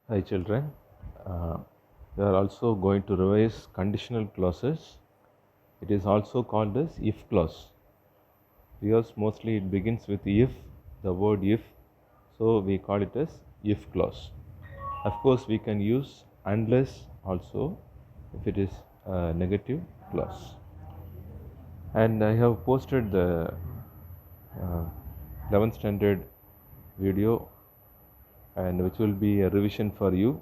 Hi children, uh, we are also going to revise conditional clauses. It is also called as if clause because mostly it begins with if, the word if, so we call it as if clause. Of course, we can use unless also if it is a negative clause. And I have posted the 11th standard video and which will be a revision for you.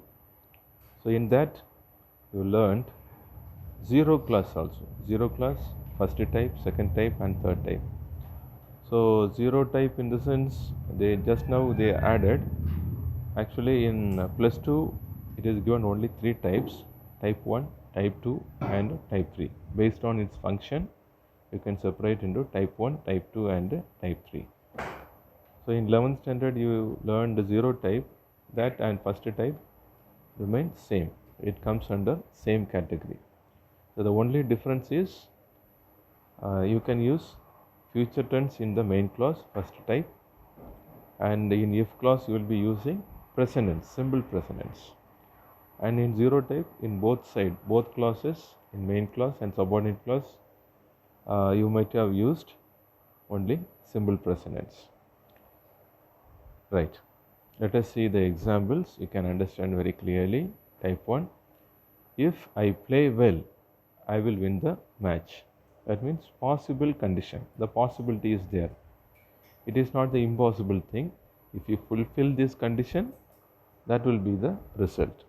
So in that you learned zero class also. Zero class, first type, second type and third type. So zero type in the sense they just now they added. Actually in plus 2 it is given only three types, type 1, type 2 and type 3. Based on its function you can separate into type 1, type 2 and type 3. So in 11th standard you learned zero type, that and first type remain same. It comes under same category. So the only difference is you can use future tense in the main clause first type, and in if clause you will be using present tense, simple present tense. And in zero type in both side, both clauses in main clause and subordinate clause, you might have used only simple present tense. Right. Let us see the examples. You can understand very clearly. Type 1. If I play well, I will win the match. That means possible condition. The possibility is there. It is not the impossible thing. If you fulfill this condition, that will be the result.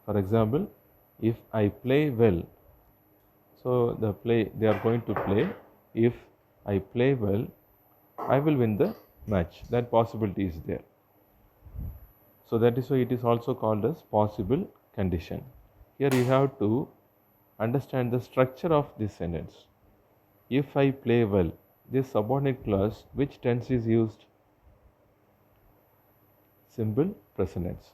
For example, if I play well, so they are going to play. If I play well, I will win the match. That possibility is there. So that is why it is also called as possible condition. Here you have to understand the structure of this sentence. If I play well, this subordinate clause, which tense is used? Simple present tense.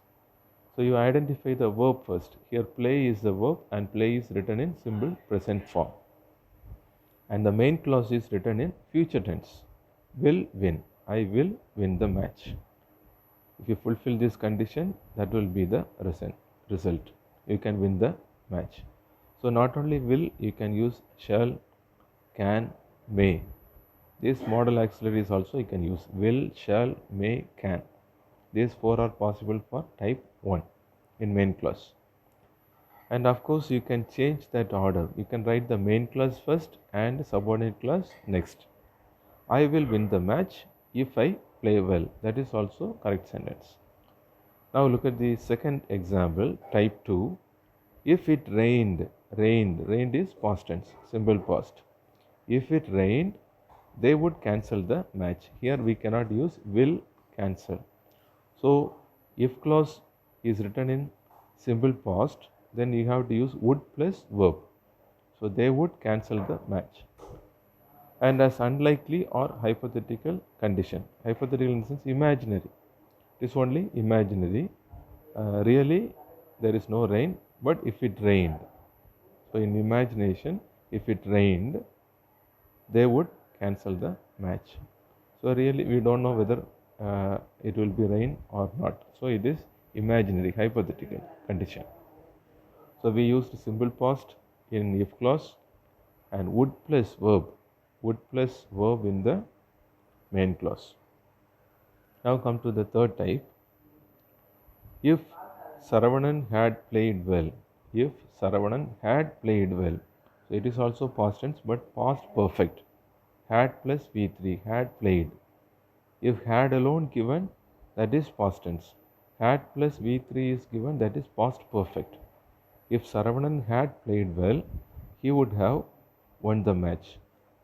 So you identify the verb first. Here play is the verb and play is written in simple present form. And the main clause is written in future tense. Will win. I will win the match. If you fulfill this condition, that will be the result. You can win the match. So not only will, you can use shall, can, may. These modal auxiliaries also you can use. Will, shall, may, can. These four are possible for type 1 in main clause. And of course you can change that order. You can write the main clause first and subordinate clause next. I will win the match if I play well. That is also correct sentence. Now look at the second example, type 2. If it rained is past tense, simple past. If it rained, they would cancel the match. Here we cannot use will cancel. So if clause is written in simple past, then you have to use would plus verb. So they would cancel the match. And as unlikely or hypothetical condition. Hypothetical in the sense imaginary. It is only imaginary. Really, there is no rain, but if it rained. So in imagination, if it rained, they would cancel the match. So really, we don't know whether it will be rain or not. So it is imaginary, hypothetical condition. So we used simple past in if clause and would plus verb in the main clause. Now come to the third type. If Saravanan had played well, if Saravanan had played well, so it is also past tense but past perfect. Had plus V3, had played. If had alone given, that is past tense. Had plus V3 is given, that is past perfect. If Saravanan had played well, he would have won the match.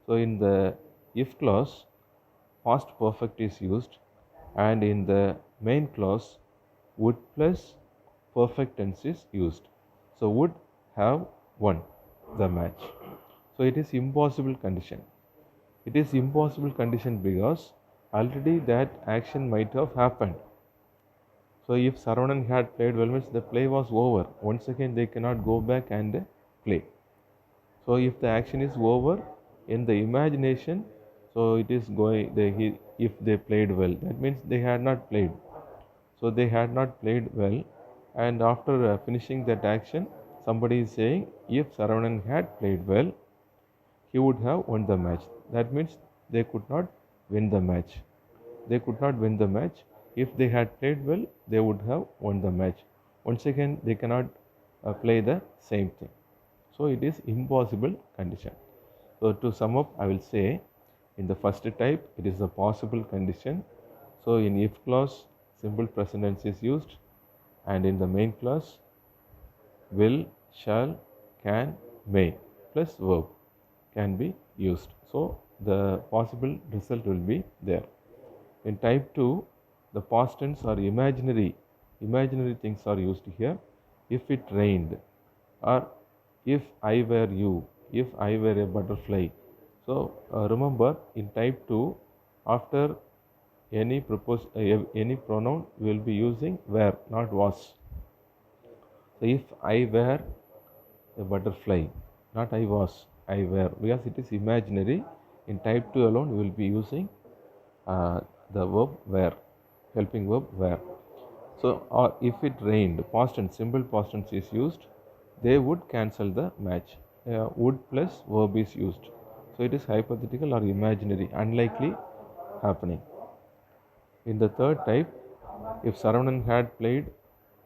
So in the if clause, past perfect is used, and in the main clause, would plus perfect tense is used. So would have won the match. So it is impossible condition. It is impossible condition because already that action might have happened. So if Saravanan had played well means the play was over. Once again they cannot go back and play. So if the action is over in the imagination, so it is going if they played well, that means they had not played. So they had not played well. and after finishing that action, somebody is saying, if Saravanan had played well, he would have won the match. That means they could not win the match. They could not win the match. If they had played well, they would have won the match. Once again, they cannot play the same thing. So it is impossible condition. So to sum up, I will say in the first type, it is a possible condition. So in if clause, simple present tense is used, and in the main clause, will, shall, can, may plus verb can be used. So the possible result will be there. In type 2, the past tense or imaginary things are used here. If it rained, or if I were you, if I were a butterfly. So remember, in type 2, after any pronoun we will be using were, not was. So if I were a butterfly, not I was, I were, because it is imaginary. In type 2 alone we will be using the verb were, helping verb were. So, or if it rained, past tense, simple past tense is used, they would cancel the match. Would plus verb is used. So it is hypothetical or imaginary, unlikely happening. In the third type, if Saravanan had played,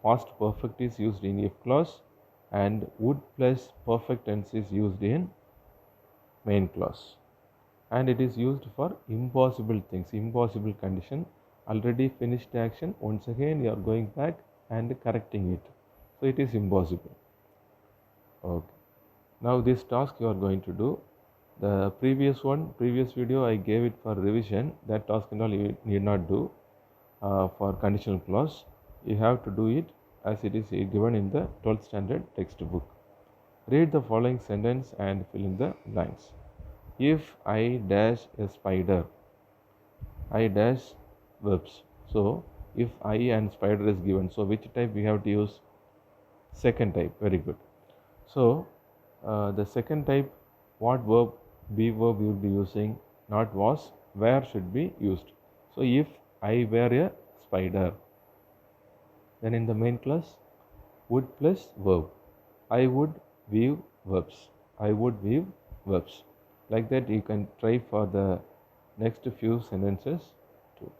past perfect is used in if clause, and would plus perfect tense is used in main clause. And it is used for impossible things, impossible condition, already finished action, once again you are going back and correcting it. So it is impossible. Okay. Now this task you are going to do. The previous video I gave it for revision. That task and all you need not do for conditional clause. You have to do it as it is given in the 12th standard textbook. Read the following sentence and fill in the blanks. If I dash a spider, I dash verbs. So if I and spider is given, so which type we have to use? Second type. Very good. So the second type, what verb, be verb you will be using, not was, where should be used. So if I were a spider, then in the main clause, would plus verb. I would weave verbs. I would weave verbs. Like that you can try for the next few sentences too.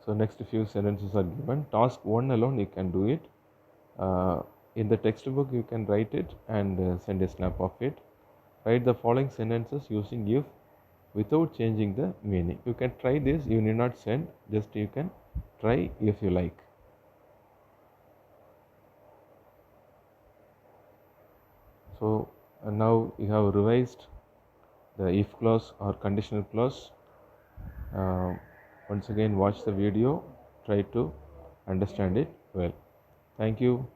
So next few sentences are given. Task 1 alone you can do it. In the textbook you can write it and send a snap of it. Write the following sentences using if without changing the meaning. You can try this, you need not send, just you can try if you like. So now you have revised the if clause or conditional clause. Once again watch the video, try to understand it well. Thank you.